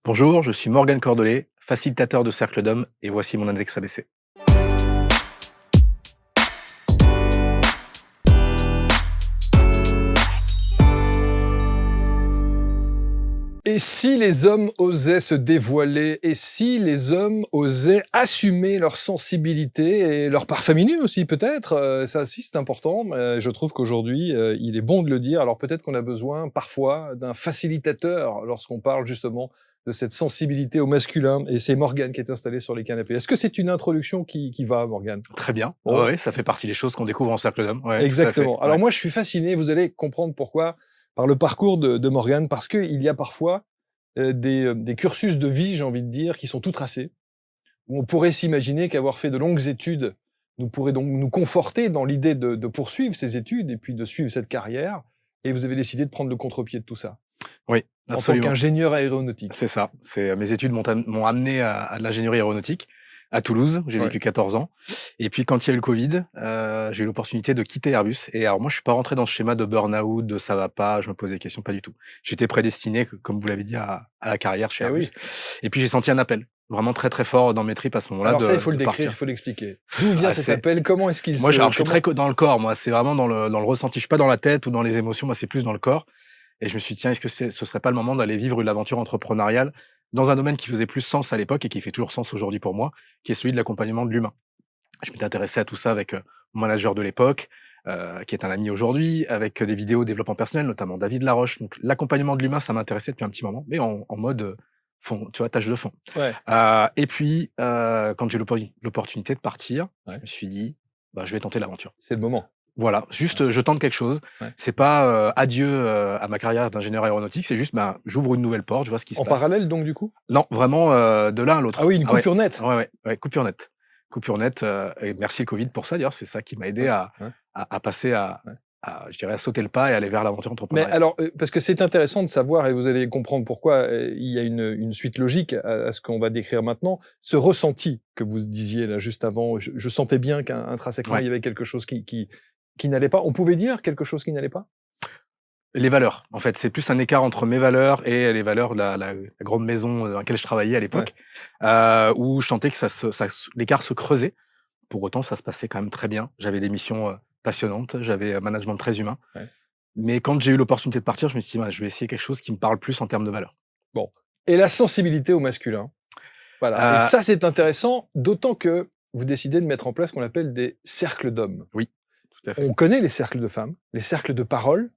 Bonjour, je suis Morgane Cordelet, facilitateur de Cercle d'Hommes et voici mon index ABC. Et si les hommes osaient se dévoiler? Et si les hommes osaient assumer leur sensibilité et leur part féminine aussi peut-être? Ça aussi c'est important, je trouve qu'aujourd'hui, il est bon de le dire. Alors peut-être qu'on a besoin parfois d'un facilitateur lorsqu'on parle justement de cette sensibilité au masculin et c'est Morgane qui est installée sur les canapés. Est-ce que c'est une introduction qui va, Morgane? Très bien, Bon. ouais, ça fait partie des choses qu'on découvre en Cercle d'Hommes, ouais, tout à fait. Exactement. Alors Ouais. moi, je suis fasciné, vous allez comprendre pourquoi, par le parcours de Morgane, parce qu'il y a parfois des cursus de vie, j'ai envie de dire, qui sont tout tracés, où on pourrait s'imaginer qu'avoir fait de longues études nous pourrait donc nous conforter dans l'idée de poursuivre ces études et puis de suivre cette carrière. Et vous avez décidé de prendre le contre-pied de tout ça, Oui, en tant absolument. qu'ingénieur aéronautique. C'est ça. Mes études m'ont amené à de l'ingénierie aéronautique à Toulouse. J'ai Ouais. vécu 14 ans. Et puis quand il y a eu le Covid, j'ai eu l'opportunité de quitter Airbus. Et alors moi, je suis pas rentré dans ce schéma de burn-out, de ça va pas, je me posais des questions, pas du tout. J'étais prédestiné, comme vous l'avez dit, à la carrière chez Eh Airbus. oui. Et puis j'ai senti un appel, vraiment très très fort dans mes tripes à ce moment-là Alors ça, il de, faut le de décrire, il partir. faut l'expliquer. D'où vient Ah, cet c'est appel? Comment est-ce qu'il Moi, se... alors, je suis comment... très dans le corps, moi. C'est vraiment dans le ressenti. Je suis pas dans la tête ou dans les émotions. Moi, c'est plus dans le corps. Et je me suis dit, tiens, est-ce que ce serait pas le moment d'aller vivre une aventure entrepreneuriale dans un domaine qui faisait plus sens à l'époque et qui fait toujours sens aujourd'hui pour moi, qui est celui de l'accompagnement de l'humain. Je m'étais intéressé à tout ça avec mon manager de l'époque, qui est un ami aujourd'hui, avec des vidéos développement personnel, notamment David Laroche. Donc, l'accompagnement de l'humain, ça m'intéressait depuis un petit moment, mais en mode fond, tu vois, tâche de fond. Ouais. Et puis, quand j'ai eu l'opportunité de partir, Ouais. je me suis dit, bah, je vais tenter l'aventure. C'est le moment. Voilà, juste, je tente quelque chose. Ouais. C'est pas, adieu, à ma carrière d'ingénieur aéronautique, c'est juste, ben, j'ouvre une nouvelle porte, je vois ce qui se En passe. parallèle donc du coup? Non, vraiment, de l'un à Ah l'autre. oui, une Ah ouais. coupure nette. Ouais, coupure nette. Coupure nette, et merci le Covid pour ça d'ailleurs, c'est ça qui m'a aidé Ouais. à Ouais. à passer Ouais. je dirais, à sauter le pas et aller vers l'aventure Mais entrepreneuriale. alors, parce que c'est intéressant de savoir, et vous allez comprendre pourquoi, il y a une suite logique à ce qu'on va décrire maintenant. Ce ressenti que vous disiez là juste avant, je sentais bien qu'intrinsèquement, Ouais. il y avait quelque chose qui n'allait pas. On pouvait dire quelque chose qui n'allait pas? Les valeurs, en fait, c'est plus un écart entre mes valeurs et les valeurs de la grande maison dans laquelle je travaillais à l'époque, où je sentais que l'écart se creusait. Pour autant, ça se passait quand même très bien. J'avais des missions, passionnantes, j'avais un management très humain. Ouais. Mais quand j'ai eu l'opportunité de partir, je me suis dit: «Ouais, je vais essayer quelque chose qui me parle plus en termes de valeurs». Bon. Et la sensibilité au masculin. Voilà. Et Heu, ça, c'est intéressant, d'autant que vous décidez de mettre en place ce qu'on appelle des cercles d'hommes. oui, tout à fait. On connaît les cercles de femmes, les cercles de parole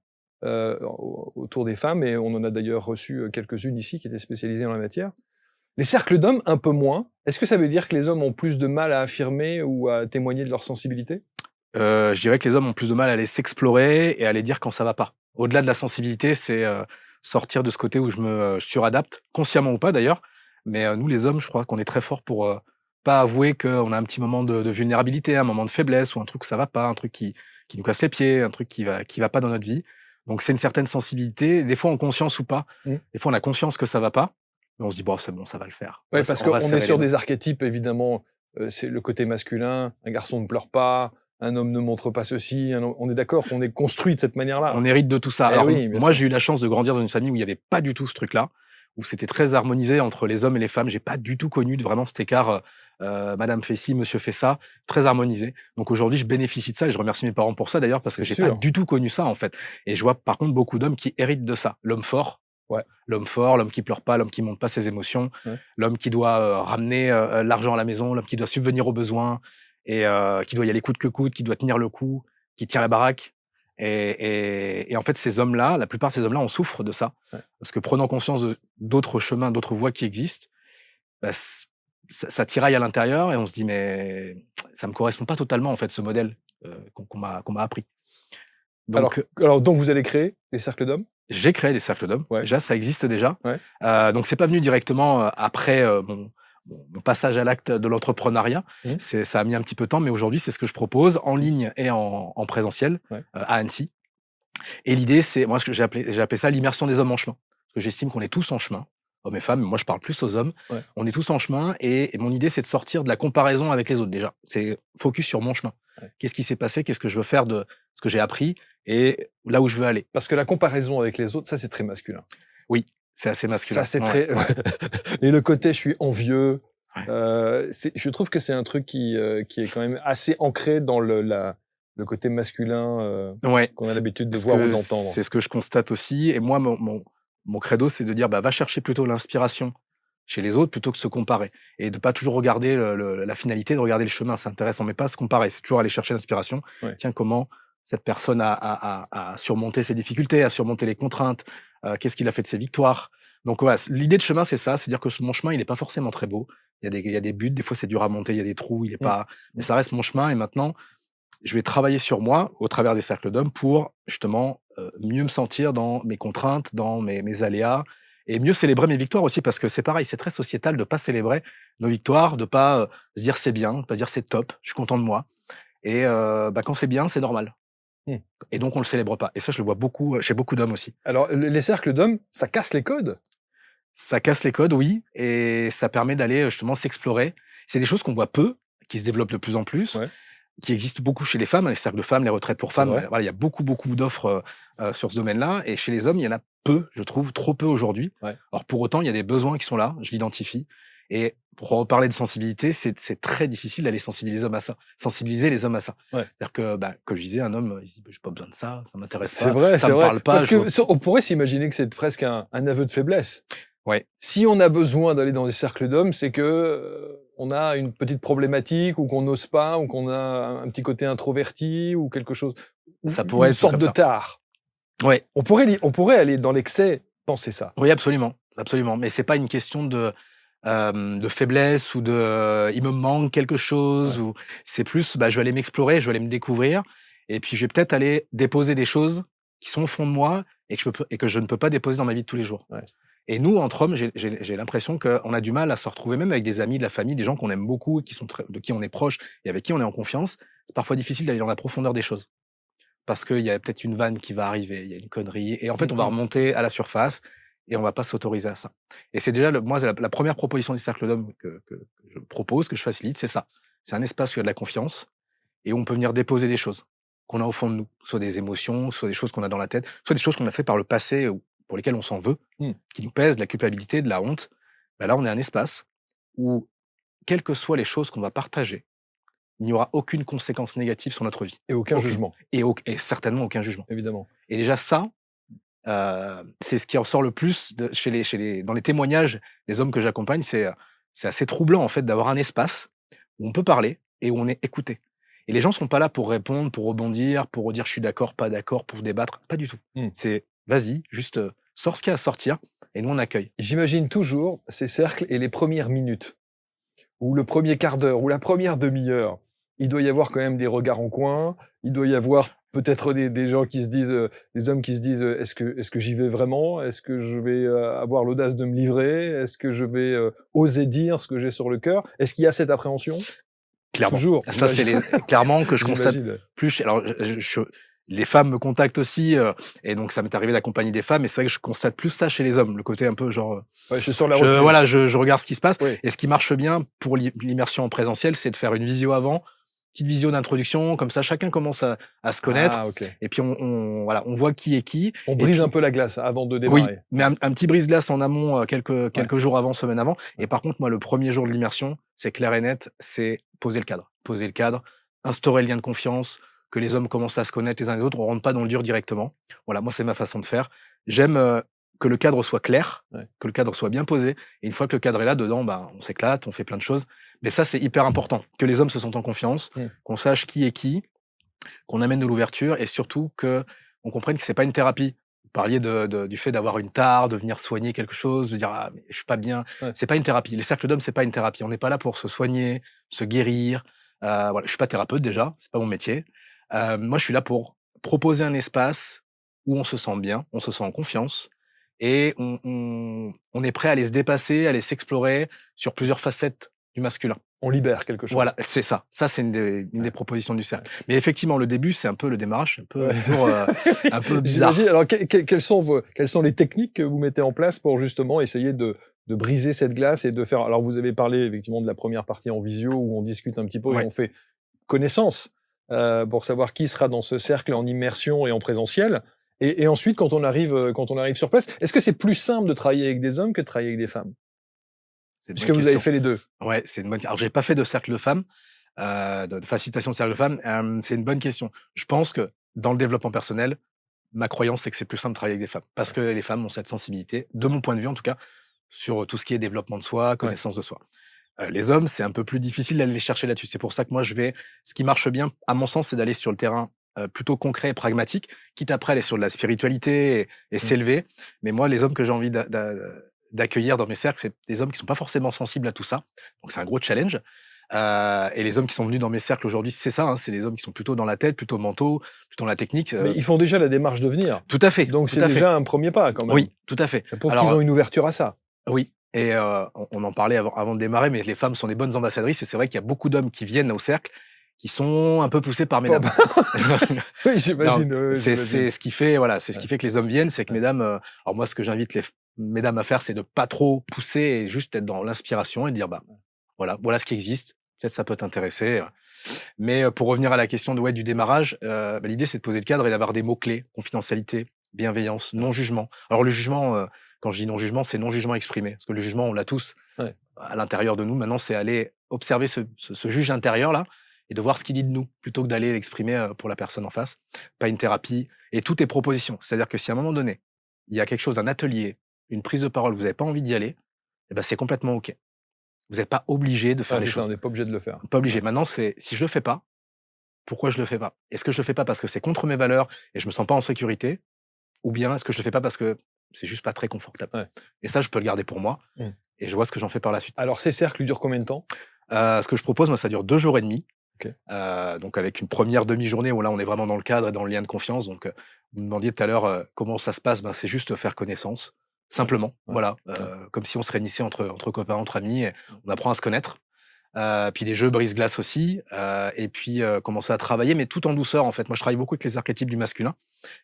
autour des femmes, et on en a d'ailleurs reçu quelques-unes ici qui étaient spécialisées en la matière. Les cercles d'hommes, un peu moins. Est-ce que ça veut dire que les hommes ont plus de mal à affirmer ou à témoigner de leur sensibilité? Je dirais que les hommes ont plus de mal à aller s'explorer et à aller dire quand ça va pas. Au-delà de la sensibilité, c'est, sortir de ce côté où je suradapte, consciemment ou pas d'ailleurs. Mais, nous les hommes, je crois qu'on est très forts pour, pas avouer qu'on a un petit moment de vulnérabilité, un moment de faiblesse ou un truc où ça va pas, un truc qui nous casse les pieds, un truc qui va pas dans notre vie. Donc c'est une certaine sensibilité, des fois en conscience ou pas. Mmh. Des fois on a conscience que ça va pas, mais on se dit: «Bon, c'est bon, ça va le faire. Ouais, parce On va qu'on est serrer les sur dents». des archétypes évidemment, c'est le côté masculin, un garçon ne pleure pas, un homme ne montre pas ceci, on est d'accord qu'on est construit de cette manière-là? On hérite de tout ça. Eh Alors oui, bien moi, sûr. j'ai eu la chance de grandir dans une famille où il y avait pas du tout ce truc-là, où c'était très harmonisé entre les hommes et les femmes. J'ai pas du tout connu vraiment cet écart, madame fait ci, monsieur fait ça, c'est très harmonisé. Donc aujourd'hui, je bénéficie de ça et je remercie mes parents pour ça d'ailleurs parce C'est que j'ai pas sûr. du tout connu ça en fait. Et je vois par contre beaucoup d'hommes qui héritent de ça. Ouais. L'homme fort, l'homme qui pleure pas, l'homme qui montre pas ses émotions, Ouais. l'homme qui doit, ramener, l'argent à la maison, l'homme qui doit subvenir aux besoins et qui doit y aller coûte que coûte, qui doit tenir le coup, qui tient la baraque. Et en fait, ces hommes-là, la plupart de ces hommes-là, on souffre de ça. Ouais. Parce que prenant conscience d'autres chemins, d'autres voies qui existent, bah, ça tiraille à l'intérieur et on se dit: «Mais ça me correspond pas totalement en fait ce modèle, qu'on m'a appris». Alors Donc, alors donc vous allez créer les cercles d'hommes? j'ai créé des cercles d'hommes. Ouais. Déjà, ça existe déjà. Ouais. Donc c'est pas venu directement, après, mon passage à l'acte de l'entrepreneuriat. Mmh. Ça a mis un petit peu de temps, mais aujourd'hui, c'est ce que je propose en ligne et en présentiel, Ouais. à Annecy. Et l'idée, c'est moi, ce que j'ai appelé ça l'immersion des hommes en chemin. Parce que j'estime qu'on est tous en chemin, hommes et femmes, mais moi je parle plus aux hommes. Ouais. On est tous en chemin et mon idée, c'est de sortir de la comparaison avec les autres déjà. C'est focus sur mon chemin. Ouais. Qu'est-ce qui s'est passé? Qu'est-ce que je veux faire de ce que j'ai appris et là où je veux aller? Parce que la comparaison avec les autres, ça c'est très masculin. Oui, C'est assez Ça, masculin. c'est Ouais, très ouais, et le côté «je suis envieux», ouais. je trouve que c'est un truc qui est quand même assez ancré dans le côté masculin, Ouais, qu'on a l'habitude de ce voir ou que d'entendre. c'est ce que je constate aussi et moi mon credo, c'est de dire: «Bah, va chercher plutôt l'inspiration chez les autres plutôt que se comparer» et de pas toujours regarder la finalité, de regarder le chemin, c'est intéressant, mais pas se comparer. C'est toujours aller chercher l'inspiration. Ouais. Tiens, comment cette personne a surmonté ses difficultés, a surmonté les contraintes, qu'est-ce qu'il a fait de ses victoires? Donc voilà, l'idée de chemin, c'est ça, c'est dire que mon chemin, il est pas forcément très beau. Il y a des buttes, des fois c'est dur à monter, il y a des trous, il est Mmh. pas mais Mmh. ça reste mon chemin et maintenant je vais travailler sur moi au travers des cercles d'hommes pour justement, mieux me sentir dans mes contraintes, dans mes aléas et mieux célébrer mes victoires aussi parce que c'est pareil, c'est très sociétal de pas célébrer nos victoires, de pas, se dire: «C'est bien», de pas se dire: «C'est top, je suis content de moi» et bah, quand c'est bien, c'est normal Mmh. et donc on le célèbre pas et ça, je le vois beaucoup, chez beaucoup d'hommes aussi. Alors les cercles d'hommes, ça casse les codes? Ça casse les codes, oui et ça permet d'aller, justement s'explorer. C'est des choses qu'on voit peu, qui se développent de plus en plus. Ouais, Qui existe beaucoup chez les femmes, hein, les cercles de femmes, les retraites pour c'est femmes, vrai. voilà, il y a beaucoup, beaucoup d'offres, sur ce domaine-là et chez les hommes, il y en a peu, je trouve, trop peu aujourd'hui. Ouais. Alors pour autant, il y a des besoins qui sont là, je l'identifie et pour reparler de sensibilité, c'est très difficile d'aller sensibiliser les hommes à ça. Ouais. C'est-à-dire que, bah, comme je disais, un homme, il se dit: «Bah, j'ai pas besoin de ça, ça m'intéresse C'est pas, vrai, ça c'est me vrai. parle pas, Parce je veux» que on pourrait s'imaginer que c'est presque un aveu de faiblesse. ouais, Si on a besoin d'aller dans des cercles d'hommes, c'est que, on a une petite problématique ou qu'on n'ose pas ou qu'on a un petit côté introverti ou quelque chose ou ça pourrait une être vu sorte comme de ça. tare. Ouais, On pourrait aller dans l'excès, penser ça. oui, absolument, absolument, mais c'est pas une question de faiblesse ou de, il me manque quelque chose Ouais. ou c'est plus, bah, je vais aller m'explorer, je vais aller me découvrir et puis je vais peut-être aller déposer des choses qui sont au fond de moi et que je ne peux pas déposer dans ma vie de tous les jours. Ouais. Et nous, entre hommes, j'ai l'impression qu'on a du mal à se retrouver, même avec des amis, de la famille, des gens qu'on aime beaucoup, qui sont de qui on est proche et avec qui on est en confiance. C'est parfois difficile d'aller dans la profondeur des choses. Parce qu'il y a peut-être une vanne qui va arriver, il y a une connerie et en Mmh fait, on va mh. remonter à la surface et on va pas s'autoriser à ça. Et c'est déjà moi, la 1re proposition du cercle d'hommes que je propose, que je facilite, c'est ça. C'est un espace où il y a de la confiance et où on peut venir déposer des choses qu'on a au fond de nous, soit des émotions, soit des choses qu'on a dans la tête, soit des choses qu'on a fait par le passé ou pour lesquelles on s'en veut, Mmh. qui nous pèsent, de la culpabilité, de la honte. Bah, là, on est un espace où, quelles que soient les choses qu'on va partager, il n'y aura aucune conséquence négative sur notre vie. Et aucun Aucune. jugement, Et certainement aucun jugement. évidemment. Et déjà ça, c'est ce qui ressort le plus chez les dans les témoignages des hommes que j'accompagne, c'est assez troublant en fait d'avoir un espace où on peut parler et où on est écouté. Et les gens sont pas là pour répondre, pour rebondir, pour dire: «Je suis d'accord, pas d'accord», pour débattre, pas du tout. Mmh. C'est: «Vas-y, juste, sors ce qu'il y a à sortir et nous on accueille». J'imagine toujours ces cercles et les premières minutes ou le premier quart d'heure ou la première demi-heure. Il doit y avoir quand même des regards en coin, il doit y avoir peut-être des gens qui se disent, des hommes qui se disent, «Est-ce que j'y vais vraiment? Est-ce que je vais, avoir l'audace de me livrer? Est-ce que je vais, oser dire ce que j'ai sur le cœur?» Est-ce qu'il y a cette appréhension? Clairement. Toujours, Ça, c'est j'imagine. clairement que je constate J'imagine. alors les femmes me contactent aussi, et donc ça m'est arrivé d'accompagner des femmes et c'est vrai que je constate plus ça chez les hommes, le côté un peu genre, Ouais, je suis sur la retenue. voilà, je regarde ce qui se passe Oui. et ce qui marche bien pour l'immersion en présentiel, c'est de faire une visio avant, petite visio d'introduction, comme ça chacun commence à se connaître Ah OK. et puis voilà, on voit qui est qui On et brise puis un peu la glace avant de oui, démarrer. mais un petit brise-glace en amont, Ouais, quelques jours avant, semaine avant ouais. et par contre, moi, le premier jour de l'immersion, c'est clair et net, c'est poser le cadre. Poser le cadre, instaurer le lien de confiance, que les hommes commencent à se connaître les uns les autres, on rentre pas dans le dur directement. Voilà, moi, c'est ma façon de faire. J'aime, que le cadre soit clair, Ouais. que le cadre soit bien posé et une fois que le cadre est là, dedans, bah, on s'éclate, on fait plein de choses. Mais ça, c'est hyper important, que les hommes se sentent en confiance, Mmh. qu'on sache qui est qui, qu'on amène de l'ouverture et surtout qu'on comprenne que c'est pas une thérapie. Vous parliez du fait d'avoir une tare, de venir soigner quelque chose, de dire: «Ah mais je suis pas bien». Ouais. C'est pas une thérapie. Les cercles d'hommes, c'est pas une thérapie. On n'est pas là pour se soigner, se guérir. Voilà, je suis pas thérapeute déjà, c'est pas mon métier. Moi, je suis là pour proposer un espace où on se sent bien, on se sent en confiance et on est prêt à aller se dépasser, à aller s'explorer sur plusieurs facettes du masculin. On libère quelque chose. Voilà, c'est ça. Ça, c'est une des Ouais, propositions du ouais. cercle. Mais effectivement, le début, c'est un peu le démarrage, c'est un peu Ouais. toujours, un peu J'imagine. bizarre. Alors, quelles sont les techniques que vous mettez en place pour justement essayer de briser cette glace et de faire. Alors, vous avez parlé effectivement de la première partie en visio où on discute un petit peu et Ouais. on fait connaissance pour savoir qui sera dans ce cercle en immersion et en présentiel. Et ensuite, quand on arrive sur place, est-ce que c'est plus simple de travailler avec des hommes que de travailler avec des femmes? C'est une Puisque bonne vous avez question. fait les 2. Ouais, c'est une bonne alors j'ai pas fait de cercle de femmes, de facilitation de cercle de femmes, c'est une bonne question. Je pense que dans le développement personnel, ma croyance, c'est que c'est plus simple de travailler avec des femmes. Parce que les femmes ont cette sensibilité, de mon point de vue en tout cas, sur tout ce qui est développement de soi, Ouais. connaissance de soi. Les hommes, c'est un peu plus difficile d'aller les chercher là-dessus. C'est pour ça que moi, ce qui marche bien, à mon sens, c'est d'aller sur le terrain plutôt concret et pragmatique, quitte après aller sur de la spiritualité et Mmh. s'élever. Mais moi, les hommes que j'ai envie d'accueillir dans mes cercles, c'est des hommes qui sont pas forcément sensibles à tout ça. Donc c'est un gros challenge. Et les hommes qui sont venus dans mes cercles aujourd'hui, c'est ça, hein, c'est des hommes qui sont plutôt dans la tête, plutôt mentaux, plutôt dans la technique. Mais ils font déjà la démarche de venir. Tout à fait, Donc tout c'est à fait. déjà un premier pas quand même. Oui, tout à fait. Ça prouve qu'ils Alors, ont une ouverture à ça. oui, et on en parlait avant de démarrer, mais les femmes sont des bonnes ambassadrices et c'est vrai qu'il y a beaucoup d'hommes qui viennent au cercle, qui sont un peu poussés par Bon, mesdames. bah, oui, Non, j'imagine, j'imagine. c'est ce qui fait, voilà, c'est ce Ouais, qui fait que les hommes viennent, c'est que ouais. mesdames, alors moi, ce que j'invite les mesdames à faire, c'est de pas trop pousser et juste être dans l'inspiration et de dire: «Bah, voilà ce qui existe, peut-être ça peut t'intéresser», mais pour revenir à la question de ouais, du démarrage, bah, l'idée, c'est de poser le cadre et d'avoir des mots-clés: confidentialité, bienveillance, non-jugement. Alors le jugement, quand je dis non-jugement, c'est non-jugement exprimé, parce que le jugement, on l'a tous Ouais. à l'intérieur de nous. Maintenant, c'est aller observer ce juge intérieur-là et de voir ce qu'il dit de nous, plutôt que d'aller l'exprimer, pour la personne en face. Pas une thérapie et tout est proposition. C'est-à-dire que si à un moment donné, il y a quelque chose, un atelier, une prise de parole, vous avez pas envie d'y aller, et ben, c'est complètement OK. Vous êtes pas obligé de faire Ouais, les c'est ça, on choses. n'est pas obligé de le faire. Pas obligé. Ouais. Maintenant, c'est si je le fais pas, pourquoi je le fais pas? Est-ce que je le fais pas parce que c'est contre mes valeurs et je me sens pas en sécurité? Ou bien est-ce que je le fais pas parce que c'est juste pas très confortable? Ouais. Et ça, je peux le garder pour moi Mmh. et je vois ce que j'en fais par la suite. Alors ces cercles durent combien de temps? Ce que je propose, moi, ça dure 2 jours et demi. OK. Donc avec une première demi-journée où là, on est vraiment dans le cadre et dans le lien de confiance. Donc, vous me demandiez tout à l'heure, comment ça se passe? Ben, c'est juste faire connaissance, Ouais, simplement, ouais, voilà, ouais. comme si on se réunissait entre copains, entre amis et Mmh. on apprend à se connaître. Puis des jeux brise-glace aussi, et puis, commencer à travailler, mais tout en douceur, en fait. Moi, je travaille beaucoup avec les archétypes du masculin,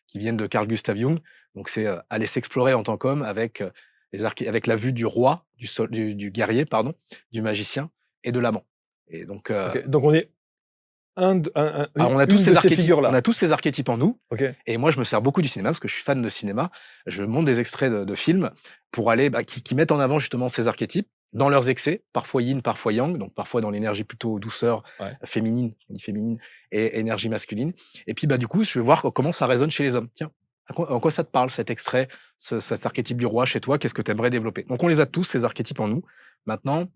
qui viennent de Carl Gustav Jung. Donc c'est, aller s'explorer en tant qu'homme avec, avec la vue du roi, du guerrier, pardon, du magicien et de l'amant. Et donc, OK, donc on est alors on a tous une de ces ces archétypes on figures-là. a tous ces archétypes en nous OK. et moi je me sers beaucoup du cinéma parce que je suis fan de cinéma. Je monte des extraits de films pour aller, bah, qui mettent en avant justement ces archétypes dans leurs excès, parfois yin, parfois yang, donc parfois dans l'énergie plutôt douceur, Ouais. féminine, on dit féminine et énergie masculine et puis, bah, du coup, je vais voir comment ça résonne chez les hommes. Tiens, en quoi ça te parle cet extrait, cet archétype du roi chez toi? Qu'est-ce que tu aimerais développer? Donc on les a tous ces archétypes en nous. Maintenant,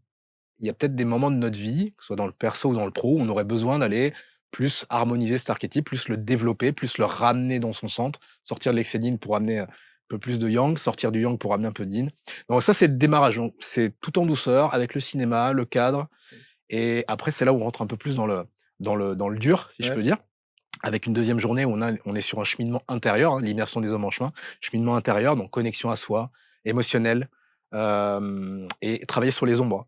il y a peut-être des moments de notre vie, que ce soit dans le perso ou dans le pro, où on aurait besoin d'aller plus harmoniser cet archétype, plus le développer, plus le ramener dans son centre, sortir de l'excès de yin pour amener un peu plus de yang, sortir du yang pour amener un peu de yin. Donc ça, c'est le démarrage. Donc c'est tout en douceur, avec le cinéma, le cadre, et après, c'est là où on rentre un peu plus dans le dur, si je Ouais. peux dire, avec une deuxième journée où on est sur un cheminement intérieur, hein, l'immersion des hommes en chemin, cheminement intérieur, donc connexion à soi, émotionnel, et travailler sur les ombres.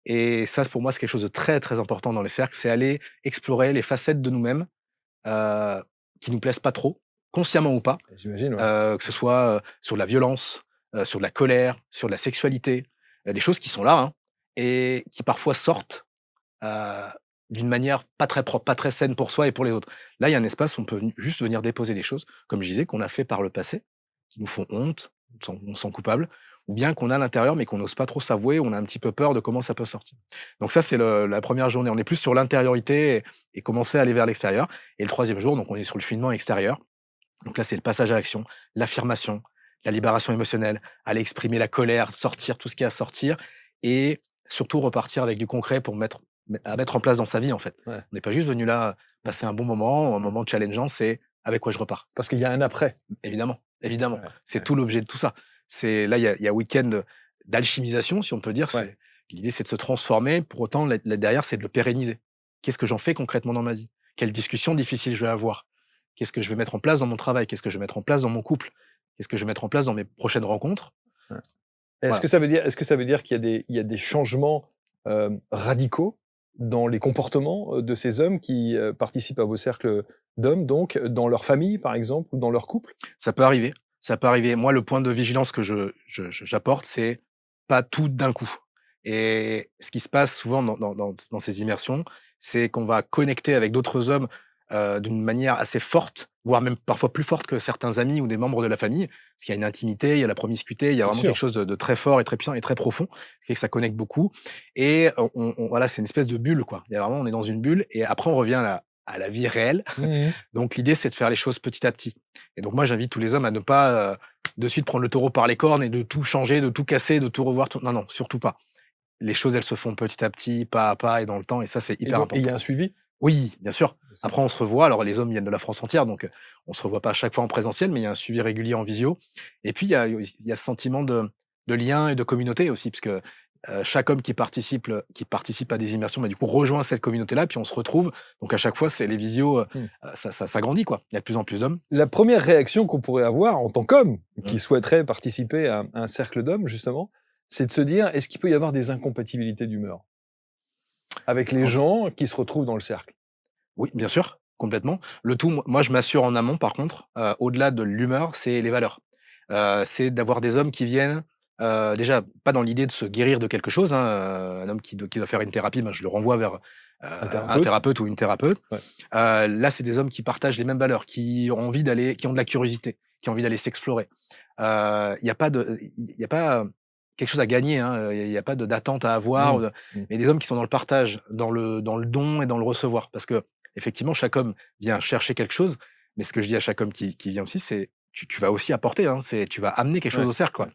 Et ça, pour moi, c'est quelque chose de très, très important dans les cercles, c'est aller explorer les facettes de nous-mêmes, heu, qui nous plaisent pas trop, consciemment ou pas, J'imagine, ouais. que ce soit, sur de la violence, sur de la colère, sur de la sexualité, des choses qui sont là, hein, et qui parfois sortent, heu, d'une manière pas très propre, pas très saine pour soi et pour les autres. Là, il y a un espace où on peut juste venir déposer des choses, comme je disais, qu'on a fait par le passé, qui nous font honte, on se sent coupable, ou bien qu'on a à l'intérieur, mais qu'on n'ose pas trop s'avouer, on a un petit peu peur de comment ça peut sortir. Donc ça, c'est la première journée. On est plus sur l'intériorité et commencer à aller vers l'extérieur. Et le troisième jour, donc on est sur le cheminement extérieur. Donc là, c'est le passage à l'action, l'affirmation, la libération émotionnelle, aller exprimer la colère, sortir tout ce qu'il y a à sortir et surtout repartir avec du concret pour mettre en place dans sa vie, en fait. Ouais. On n'est pas juste venu là passer un bon moment, un moment challengeant, c'est avec quoi je repars. Parce qu'il y a un après. Évidemment, évidemment. Ouais, C'est ouais, tout l'objet de tout ça. C'est là, il y a week-end d'alchimisation, si on peut dire. ouais. L'idée, c'est de se transformer. Pour autant, là derrière, c'est de le pérenniser. Qu'est-ce que j'en fais concrètement dans ma vie? Quelles discussions difficiles je vais avoir? Qu'est-ce que je vais mettre en place dans mon travail? Qu'est-ce que je vais mettre en place dans mon couple? Qu'est-ce que je vais mettre en place dans mes prochaines rencontres? Ouais. Voilà. Est-ce que ça veut dire qu'il y a des changements, radicaux dans les comportements, de ces hommes qui, participent à vos cercles d'hommes donc, dans leur famille par exemple ou dans leur couple? Ça peut arriver. Ça peut arriver. Moi, le point de vigilance que j'apporte, c'est pas tout d'un coup. Et ce qui se passe souvent dans ces immersions, c'est qu'on va connecter avec d'autres hommes, d'une manière assez forte, voire même parfois plus forte que certains amis ou des membres de la famille. Parce qu'il y a une intimité, il y a la promiscuité, il y a Bien vraiment sûr. quelque chose de très fort et très puissant et très profond, qui fait que ça connecte beaucoup. Et voilà, c'est une espèce de bulle, quoi. Il y a vraiment, on est dans une bulle et après on revient à la vie réelle. Mmh. Donc l'idée, c'est de faire les choses petit à petit. Et donc moi, j'invite tous les hommes à ne pas de suite prendre le taureau par les cornes et de tout changer, de tout casser, de tout revoir. Non, non, surtout pas. Les choses, elles se font petit à petit, pas à pas et dans le temps. Et ça, c'est Et hyper donc, il y a important. un suivi? Oui, bien sûr. Après, on se revoit. Alors, les hommes viennent de la France entière, donc on se revoit pas à chaque fois en présentiel, mais il y a un suivi régulier en visio. Et puis, il y a ce sentiment de lien et de communauté aussi, parce que chaque homme qui participe à des immersions, bah, du coup, rejoint cette communauté-là, puis on se retrouve. Donc, à chaque fois, c'est les visios, Mmh. ça grandit, quoi. Il y a de plus en plus d'hommes. La première réaction qu'on pourrait avoir en tant qu'homme Mmh. qui souhaiterait participer à un cercle d'hommes, justement, c'est de se dire: «Est-ce qu'il peut y avoir des incompatibilités d'humeur avec les gens qui se retrouvent dans le cercle?» Oui, bien sûr, complètement. Le tout, moi, je m'assure en amont, par contre, au-delà de l'humeur, c'est les valeurs. C'est d'avoir des hommes qui viennent, déjà, pas dans l'idée de se guérir de quelque chose, hein, un homme qui doit faire une thérapie, ben, je le renvoie vers, Un un thérapeute? thérapeute ou une thérapeute. Ouais. Là, c'est des hommes qui partagent les mêmes valeurs, qui ont envie d'aller qui ont de la curiosité, qui ont envie d'aller s'explorer. Il y a pas de il y a pas, quelque chose à gagner, hein, il y a pas de d'attente à avoir Mmh. ou de Mmh. mais des hommes qui sont dans le partage, dans le don et dans le recevoir. Parce que effectivement, chaque homme vient chercher quelque chose, mais ce que je dis à chaque homme qui vient aussi, c'est: «Tu vas aussi apporter, hein, tu vas amener quelque chose Ouais, au cercle, quoi». ouais,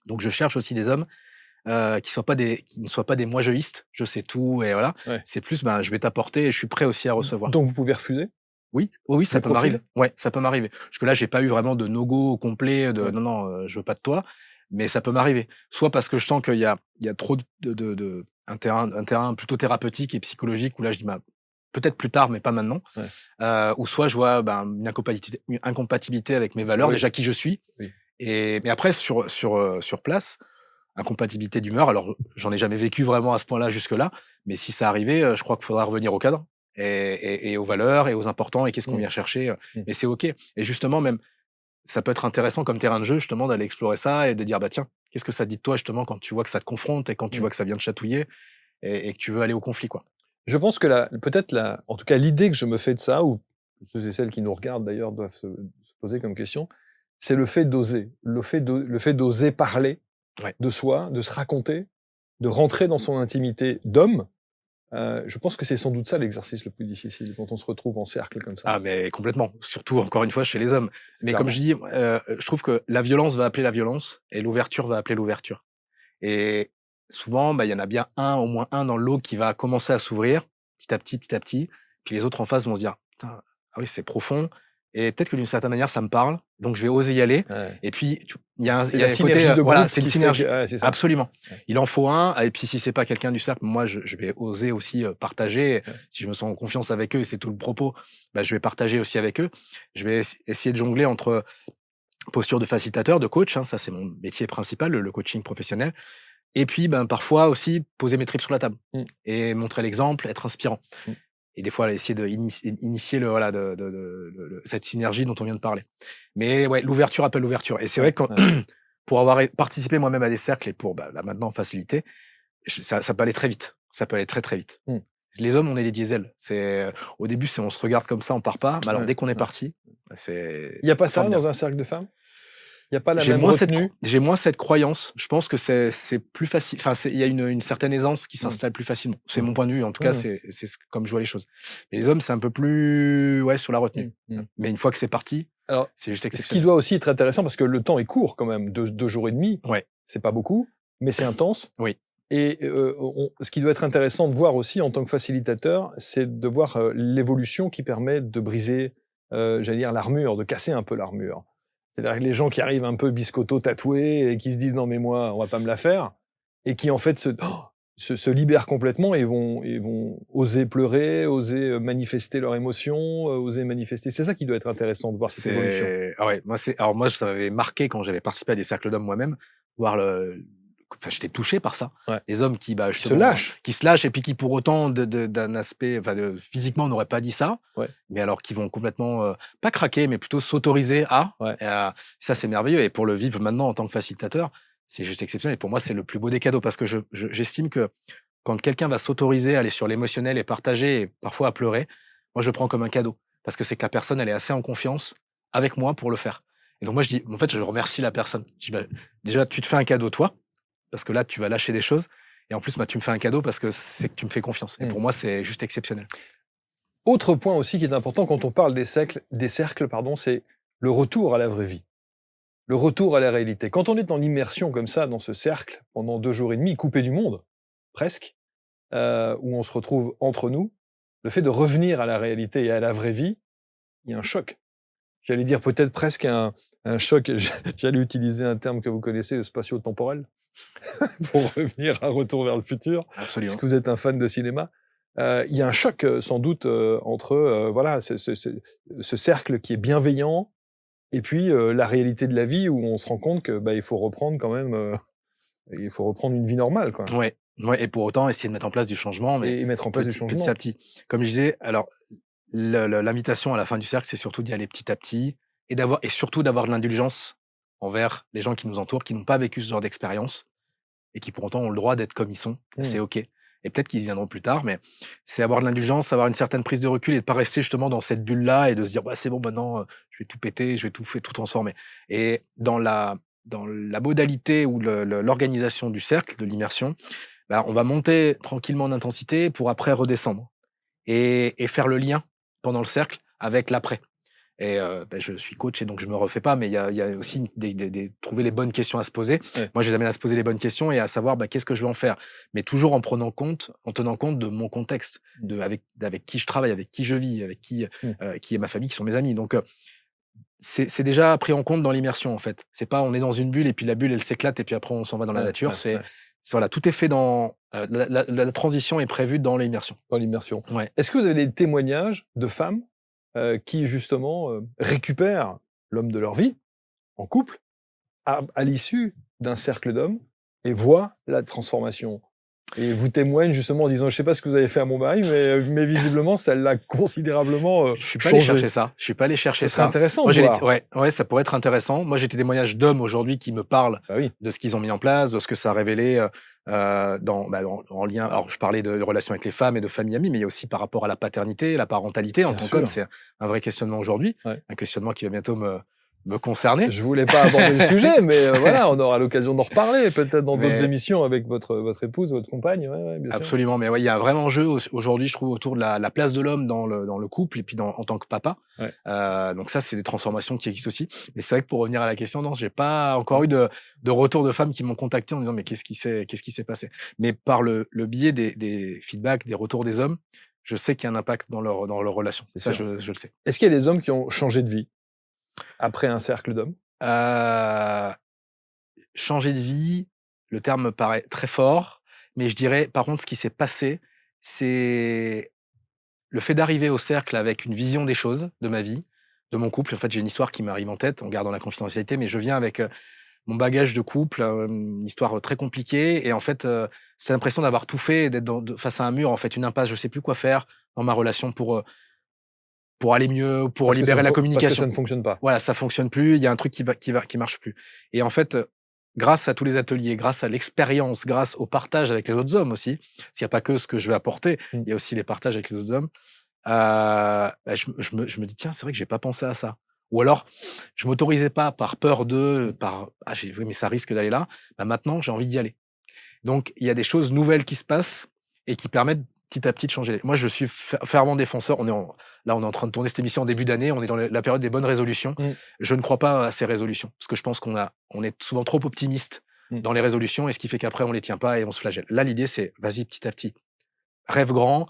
Donc je cherche aussi des hommes, qui ne soient pas des moi-jeuistes, je sais tout et voilà. ouais. C'est plus, ben, je vais t'apporter et je suis prêt aussi à recevoir. Donc vous pouvez refuser Oui, oui, oui, ça des peut m'arriver. profils? Ouais, ça peut m'arriver. Jusque-là, j'ai pas eu vraiment de no-go complet de: Ouais. «Non, non, je veux pas de toi», mais ça peut m'arriver. Soit parce que je sens qu'il y a trop un terrain plutôt thérapeutique et psychologique où là, je dis: «Bah, peut-être plus tard, mais pas maintenant». Ouais. Ou soit je vois, ben, une incompatibilité avec mes valeurs, Oui, déjà qui je suis. oui. Mais après sur place, incompatibilité d'humeur, alors j'en ai jamais vécu vraiment à ce point-là jusque-là, mais si ça arrivait, je crois qu'il faudra revenir au cadre et aux valeurs et aux importants et qu'est-ce qu'on Mmh. vient chercher, Mmh. mais c'est OK. Et justement même, ça peut être intéressant comme terrain de jeu justement d'aller explorer ça et de dire: «Bah, tiens, qu'est-ce que ça dit de toi justement quand tu vois que ça te confronte et quand tu Mmh. vois que ça vient te chatouiller et que tu veux aller au conflit, quoi?» Je pense que peut-être en tout cas, l'idée que je me fais de ça, ou ceux et celles qui nous regardent d'ailleurs doivent se poser comme question, c'est le fait d'oser. Le fait d'oser parler Ouais. de soi, de se raconter, de rentrer dans son intimité d'homme. Je pense que c'est sans doute ça l'exercice le plus difficile quand on se retrouve en cercle comme ça. Ah mais complètement, surtout encore une fois chez les hommes. C'est Mais comme clairement. je dis, je trouve que la violence va appeler la violence et l'ouverture va appeler l'ouverture. Et souvent, bah, il y en a bien un, au moins un dans le lot qui va commencer à s'ouvrir, petit à petit, petit à petit. Puis les autres en face vont se dire: «Putain, ah oui, c'est profond et peut-être que d'une certaine manière ça me parle, donc je vais oser y aller». Ouais. Et puis il C'est y a la un côté, synergie de voilà, groupe c'est une qui fait que synergie. c'est ça. Absolument. Ouais, Il en faut un et puis si c'est pas quelqu'un du cercle, moi je vais oser aussi, partager. ouais. Si je me sens en confiance avec eux et c'est tout le propos, bah, je vais partager aussi avec eux. Je vais essayer de jongler entre posture de facilitateur, de coach, hein, ça c'est mon métier principal, le coaching professionnel. Et puis, ben, parfois aussi poser mes tripes sur la table Mmh, et montrer l'exemple, être inspirant. mmh. Et des fois, essayer de initier le voilà, cette synergie dont on vient de parler. Mais ouais, l'ouverture appelle l'ouverture. Et c'est vrai Ouais, que quand ouais. pour avoir participé moi-même à des cercles et pour, bah, là maintenant faciliter, ça peut aller très vite. Ça peut aller très, très vite. Mmh. Les hommes, on est des diesels. Au début, on se regarde comme ça, on part pas. Mais alors Ouais, dès qu'on est ouais. parti, bah, Il y a pas ça ça tourne bien. dans un cercle de femmes? Il y a pas la même retenue? J'ai moins cette croyance. Je pense que c'est plus facile. Enfin, il y a une certaine aisance qui Mmh, s'installe plus facilement. C'est mmh. mon point de vue. En tout cas, Mmh. comme je vois les choses. Et les hommes, c'est un peu plus, ouais, sur la Mmh, retenue. mmh. Mais une fois que c'est parti, Alors, c'est juste ce qui exceptionnel. doit aussi être intéressant, parce que le temps est court quand même, 2 jours et demi, Ouais, c'est pas beaucoup, mais c'est intense. oui, Et ce qui doit être intéressant de voir aussi en tant que facilitateur, c'est de voir l'évolution qui permet de briser, j'allais dire l'armure, de casser un peu l'armure. C'est-à-dire que les gens qui arrivent un peu biscotto tatoués et qui se disent non mais moi on va pas me la faire, et qui en fait se libèrent complètement et vont oser pleurer, oser manifester leurs émotions, oser manifester. C'est ça qui doit être intéressant de voir cette évolution. ah ouais, alors moi, ça m'avait marqué quand j'avais participé à des cercles d'hommes moi-même, voir enfin, j'étais touché par ça. Ouais. Les hommes qui, bah, Qui se justement, lâchent. qui se lâchent et puis qui pour autant d'un aspect, enfin, physiquement n'auraient pas dit ça, Ouais, mais alors qui vont complètement, pas craquer, mais plutôt s'autoriser à. ouais. Ça, c'est merveilleux. Et pour le vivre maintenant en tant que facilitateur, c'est juste exceptionnel. Et pour moi, c'est le plus beau des cadeaux parce que j'estime que quand quelqu'un va s'autoriser à aller sur l'émotionnel et partager et parfois à pleurer, moi, je le prends comme un cadeau. parce que c'est que la personne, elle est assez en confiance avec moi pour le faire. Et donc moi, je dis, en fait, je remercie la personne. Je dis, bah, déjà, tu te fais un cadeau, toi, parce que là, tu vas lâcher des choses. Et en plus, bah, tu me fais un cadeau parce que c'est que tu me fais confiance. Et pour moi, c'est juste exceptionnel. Autre point aussi qui est important quand on parle des cercles, pardon, c'est le retour à la vraie vie. Le retour à la réalité. Quand on est en immersion comme ça, dans ce cercle, pendant 2 jours et demi, coupé du monde, presque, où on se retrouve entre nous, le fait de revenir à la réalité et à la vraie vie, il y a un choc. J'allais dire peut-être presque un choc, j'allais utiliser un terme que vous connaissez, le spatio-temporel, pour revenir à Retour vers le futur, Absolument. puisque vous êtes un fan de cinéma. Il y a un choc, sans doute, entre voilà, ce cercle qui est bienveillant et puis la réalité de la vie où on se rend compte que il faut reprendre quand même, il faut reprendre une vie normale, quoi, Ouais, ouais, et pour autant, essayer de mettre en place du changement, mais et mettre en place du petit changement. à petit. Comme je disais, alors, l'invitation à la fin du cercle, c'est surtout d'y aller petit à petit et surtout d'avoir de l'indulgence envers les gens qui nous entourent, qui n'ont pas vécu ce genre d'expérience et qui pour autant ont le droit d'être comme ils sont. C'est OK. Et peut-être qu'ils viendront plus tard, mais c'est avoir de l'indulgence, avoir une certaine prise de recul et de pas rester justement dans cette bulle-là et de se dire, bah, c'est bon, maintenant, je vais tout péter, je vais tout transformer. Et dans la modalité ou l'organisation du cercle, de l'immersion, bah, on va monter tranquillement en intensité pour après redescendre et faire le lien pendant le cercle avec l'après. Et bah, je suis coach et donc je me refais pas, mais il y a aussi trouver les bonnes questions à se poser. Ouais. Moi, je les amène à se poser les bonnes questions et à savoir, bah, qu'est-ce que je vais en faire? Mais toujours en tenant compte de mon contexte, avec qui je travaille, avec qui je vis, avec qui est ma famille, qui sont mes amis. Donc, c'est déjà pris en compte dans l'immersion, en fait. C'est pas on est dans une bulle et puis la bulle, elle s'éclate et puis après on s'en va dans la nature. Voilà, tout est fait dans, la transition est prévue dans l'immersion. Dans l'immersion. Ouais. Est-ce que vous avez des témoignages de femmes qui justement récupèrent l'homme de leur vie en couple à l'issue d'un cercle d'hommes et voient la transformation et vous témoignent justement en disant je sais pas ce que vous avez fait à mon mari mais visiblement ça l'a considérablement Je suis pas allé changé. chercher ça. Je suis pas allé chercher Ça serait ça. intéressant Moi, de voir. ouais, ça pourrait être intéressant. Moi, j'ai des témoignages d'hommes aujourd'hui qui me parlent Bah oui, de ce qu'ils ont mis en place, de ce que ça a révélé en lien. Alors, je parlais de relations avec les femmes et de famille amie, mais il y a aussi par rapport à la paternité, la parentalité en bien tant sûr. qu'homme. C'est un vrai questionnement aujourd'hui, Ouais. un questionnement qui va bientôt me concerner. Je voulais pas aborder le sujet, mais voilà, on aura l'occasion d'en reparler peut-être dans d'autres Mais émissions avec votre épouse, votre compagne. Ouais, bien sûr. absolument, mais ouais, il y a un vrai enjeu aujourd'hui, je trouve, autour de la place de l'homme dans le couple et puis en tant que papa. Ouais. Donc ça, c'est des transformations qui existent aussi. Mais c'est vrai que pour revenir à la question, non, j'ai pas encore eu de retour de femmes qui m'ont contacté en me disant mais qu'est-ce qui s'est passé. Mais par le biais des feedbacks, des retours des hommes, je sais qu'il y a un impact dans leur relation. C'est Ça, sûr. je le sais. Est-ce qu'il y a des hommes qui ont changé de vie après un cercle d'hommes? Heu, Changer de vie, le terme me paraît très fort, mais je dirais par contre ce qui s'est passé, c'est le fait d'arriver au cercle avec une vision des choses, de ma vie, de mon couple. En fait, j'ai une histoire qui m'arrive en tête en gardant la confidentialité, mais je viens avec, mon bagage de couple, une histoire, très compliquée et en fait, c'est l'impression d'avoir tout fait et d'être face à un mur, en fait, une impasse. Je sais plus quoi faire dans ma relation pour aller mieux, pour libérer la Parce que ça communication. ne fonctionne pas. Voilà, ça fonctionne plus, il y a un truc qui marche plus et en fait, grâce à tous les ateliers, grâce à l'expérience, grâce au partage avec les autres hommes aussi, parce qu'il y a pas que ce que je vais apporter, il y a aussi les partages avec les autres hommes, bah, je me dis: «Tiens, c'est vrai que j'ai pas pensé à ça». Ou alors, je m'autorisais pas par peur «Ah j'ai oui, mais ça risque d'aller là». Bah, maintenant, j'ai envie d'y aller. Donc il y a des choses nouvelles qui se passent et qui permettent petit à petit de changer. Moi, je suis fervent défenseur. On est en train de tourner cette émission en début d'année. On est dans la période des bonnes résolutions. Mmh. Je ne crois pas à ces résolutions parce que je pense on est souvent trop optimiste Mmh. dans les résolutions et ce qui fait qu'après on les tient pas et on se flagelle. Là, l'idée c'est vas-y petit à petit, rêve grand,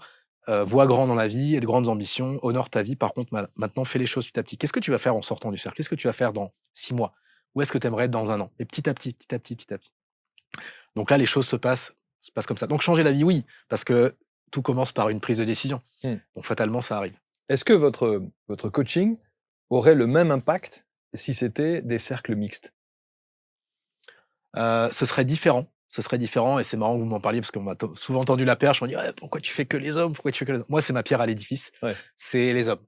vois grand dans la vie et de grandes ambitions, honore ta vie. Par contre, maintenant fais les choses petit à petit. Qu'est-ce que tu vas faire en sortant du cercle? Qu'est-ce que tu vas faire dans 6 mois? Où est-ce que tu aimerais être dans 1 an? Et petit à petit, petit à petit, petit à petit. Donc là, les choses se passent comme ça. Donc changer la vie, oui, parce que tout commence par une prise de décision. Mmh. Donc fatalement, ça arrive. Est-ce que votre coaching aurait le même impact si c'était des cercles mixtes? Ce serait différent. Ce serait différent et c'est marrant que vous m'en parliez parce qu'on m'a souvent tendu la perche. On me dit: «Ouais, pourquoi tu fais que les hommes? Pourquoi tu fais que les hommes?» Moi, c'est ma pierre à l'édifice, Ouais. c'est les hommes.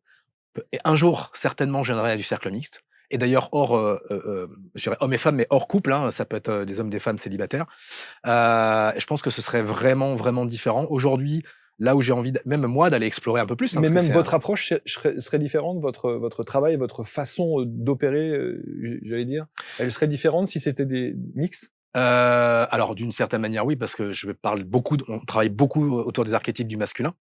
Et un jour, certainement, je viendrai à du cercle mixte et d'ailleurs hors, je dirais hommes et femmes, mais hors couple, hein, ça peut être, des hommes, des femmes célibataires. Je pense que ce serait vraiment, vraiment différent. Aujourd'hui, là où j'ai envie, même moi, d'aller explorer un peu plus. Hein, Mais parce que même c'est votre approche serait différente, votre travail, votre façon d'opérer, j'allais dire, elle serait différente si c'était des mixtes? Alors d'une certaine manière, oui, parce que on travaille beaucoup autour des archétypes du masculin.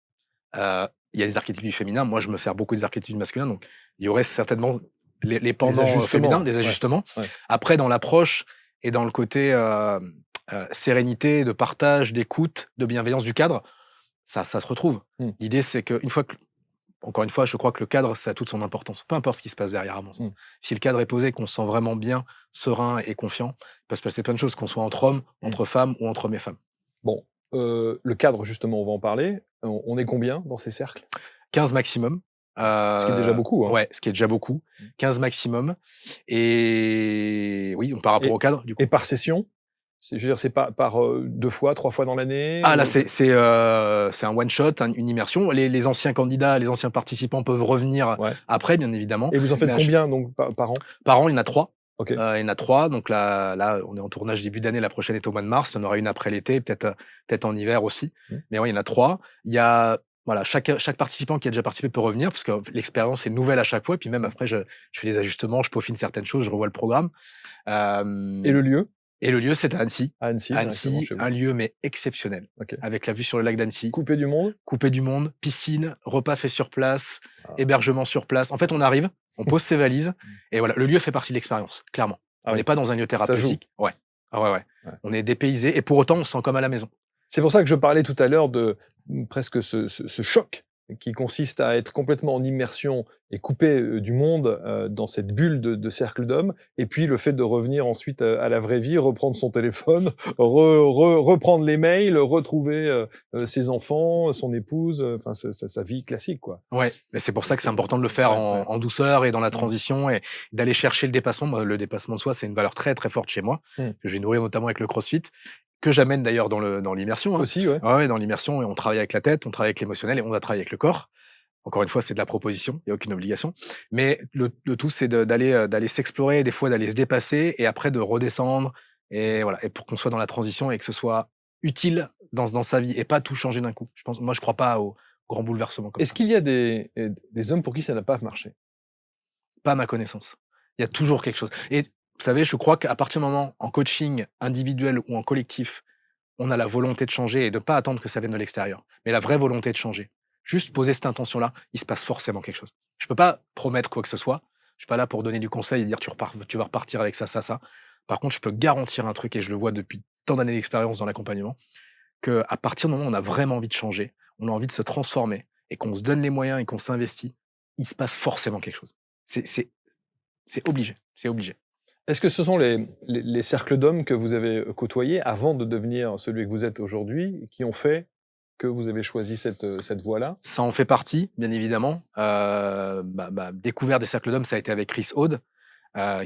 Il y a des archétypes du féminin. Moi, je me sers beaucoup des archétypes du masculin, donc il y aurait certainement les Les pendants féminins, ajustements, des ouais, ajustements. ouais. Après, dans l'approche et dans le côté sérénité, de partage, d'écoute, de bienveillance du cadre, ça se retrouve. Mmh. L'idée, c'est qu'une fois que, encore une fois, je crois que le cadre, ça a toute son importance. Peu importe ce qui se passe derrière, à mon sens. Mmh. Si le cadre est posé, qu'on se sent vraiment bien, serein et confiant, il peut se passer plein de choses, qu'on soit entre hommes, entre femmes ou entre hommes et femmes. Bon, le cadre justement, on va en parler. On est combien dans ces cercles? 15 maximum. Ce qui est déjà beaucoup, hein? Ouais, ce qui est déjà beaucoup. 15 maximum. Et oui, par rapport Et au cadre, du coup. et par session? Je veux dire, c'est par, 2 fois, 3 fois dans l'année, Ah là, c'est un one shot, une immersion. Les anciens candidats, les anciens participants peuvent revenir Ouais. après, bien évidemment. Et vous en faites Mais combien donc par an? par an, il y en a 3. OK. Il y en a 3, donc là, on est en tournage début d'année, la prochaine est au mois de mars, il y en aura une après l'été, peut-être en hiver aussi. Mmh. Mais ouais, il y en a 3. Il y a voilà, chaque participant qui a déjà participé peut revenir parce que l'expérience est nouvelle à chaque fois, puis même après je fais des ajustements, je peaufine certaines choses, je revois le programme. Et Hem le lieu? et le lieu, c'est à Annecy. À Annecy, directement Annecy, chez vous. un lieu mais exceptionnel, OK. avec la vue sur le lac d'Annecy, Coupé du monde? coupé du monde, piscine, repas fait sur place, Ah. hébergement sur place. En fait, on arrive, on pose ses valises et voilà, le lieu fait partie de l'expérience, clairement. Ah On oui. n'est pas dans un lieu Ça joue. thérapeutique. Ouais. Ah ouais, ouais. Ouais. On est dépaysé et pour autant, on se sent comme à la maison. C'est pour ça que je parlais tout à l'heure de presque ce choc qui consiste à être complètement en immersion et coupé, du monde, dans cette bulle de cercle d'hommes, et puis le fait de revenir ensuite, à la vraie vie, reprendre son téléphone, reprendre les mails, retrouver, ses enfants, son épouse, enfin sa vie classique, quoi. Ouais, mais c'est pour ça que c'est important de le faire Ouais, ouais. en douceur et dans la Mmh. transition et d'aller chercher le dépassement. Moi, le dépassement de soi, c'est une valeur très, très forte chez moi, Mmh. que je vais nourrir notamment avec le CrossFit, que j'amène d'ailleurs dans l'immersion, hein. Aussi, ouais. Ouais, ouais, dans l'immersion, et on travaille avec la tête, on travaille avec l'émotionnel et on va travailler avec le corps. Encore une fois, c'est de la proposition, il y a aucune obligation. Mais le tout, c'est d'aller s'explorer, des fois d'aller se dépasser et après de redescendre et voilà, et pour qu'on soit dans la transition et que ce soit utile dans sa vie et pas tout changer d'un coup. Moi, je crois pas au grand bouleversement comme Est-ce ça. qu'il y a des hommes pour qui ça n'a pas marché? Pas à ma connaissance. Il y a toujours quelque chose. Et vous savez, je crois qu'à partir du moment, en coaching individuel ou en collectif, on a la volonté de changer et de pas attendre que ça vienne de l'extérieur, mais la vraie volonté de changer. Juste poser cette intention-là, il se passe forcément quelque chose. Je peux pas promettre quoi que ce soit. Je suis pas là pour donner du conseil et dire tu vas repartir avec ça, ça, ça. Par contre, je peux garantir un truc et je le vois depuis tant d'années d'expérience dans l'accompagnement, que à partir du moment où on a vraiment envie de changer, on a envie de se transformer et qu'on se donne les moyens et qu'on s'investit, il se passe forcément quelque chose. C'est c'est c'est obligé, c'est obligé. Est-ce que ce sont les cercles d'hommes que vous avez, côtoyés avant de devenir celui que vous êtes aujourd'hui, qui ont fait que vous avez choisi cette voie-là? Ça en fait partie, bien évidemment. Ma découverte des cercles d'hommes, ça a été avec Chris Aude,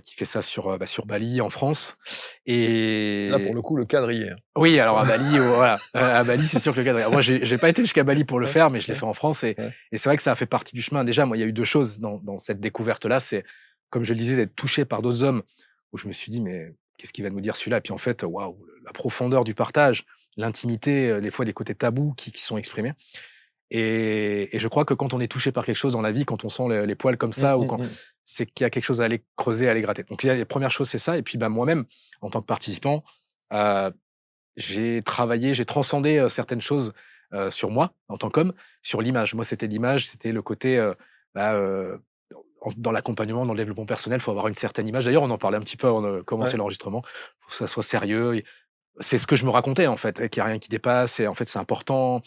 qui fait ça sur Bali, en France. Là, pour Et le coup, le cadre y est, hein. oui, alors à Bali, voilà, à Bali, c'est sûr que le cadre. Moi, j'ai pas été jusqu'à Bali pour le Ouais, faire, mais je l'ai ouais, fait en France. Et, ouais. et c'est vrai que ça a fait partie du chemin. Déjà, moi, il y a eu 2 choses dans cette découverte-là. C'est, comme je le disais, d'être touché par d'autres hommes, où je me suis dit: «Mais qu'est-ce qu'il va nous dire celui-là?» Et puis en fait, waouh, la profondeur du partage, l'intimité, des fois des côtés tabous qui sont exprimés. Et je crois que quand on est touché par quelque chose dans la vie, quand on sent les poils comme Mmh, ça, ou mmh quand mh. c'est qu'il y a quelque chose à aller creuser, à aller gratter. Donc il y a les premières choses, c'est ça. Et puis, bah, moi-même, en tant que participant, heu, j'ai travaillé, j'ai transcendé, certaines choses, sur moi, en tant qu'homme, sur l'image. Moi, c'était l'image, c'était le côté, bah, dans l'accompagnement, dans le développement personnel, il faut avoir une certaine image. D'ailleurs, on en parlait un petit peu avant de commencer Ouais. l'enregistrement. Il faut que ça soit sérieux. C'est ce que je me racontais, en fait, et qu'il y a rien qui dépasse et en fait, c'est important.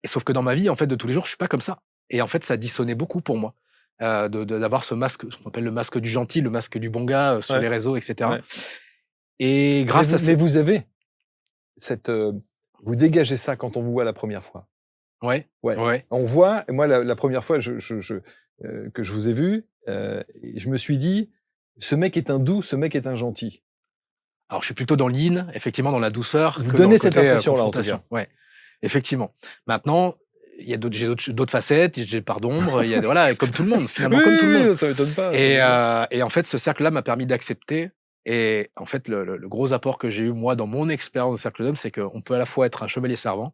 Et sauf que dans ma vie, en fait, de tous les jours, je suis pas comme ça. Et en fait, ça dissonnait beaucoup pour moi, d'avoir ce masque, ce qu'on appelle le masque du gentil, le masque du bon gars, sur Ouais, les réseaux, et cetera. ouais. Et Mais grâce vous à mais ces vous avez cette, vous dégagez ça quand on vous voit la première fois? ouais, Ouais. ouais. On voit, et moi la 1re fois que je vous ai vu, et je me suis dit: «Ce mec est un doux, ce mec est un gentil». Alors, je suis plutôt dans l'yin, effectivement, dans la douceur, Vous que dans le donnez cette côté, impression-là, en tout confrontation. cas. Ouais, effectivement. Maintenant, j'ai d'autres facettes, j'ai une part d'ombre, il y a voilà, comme tout le monde, finalement, Oui, comme tout le monde. oui, ça m'étonne pas, ça Et, m'étonne pas. et en fait, ce cercle-là m'a permis d'accepter. Et en fait, le gros apport que j'ai eu, moi, dans mon expérience de cercle d'hommes, c'est qu'on peut à la fois être un chevalier servant,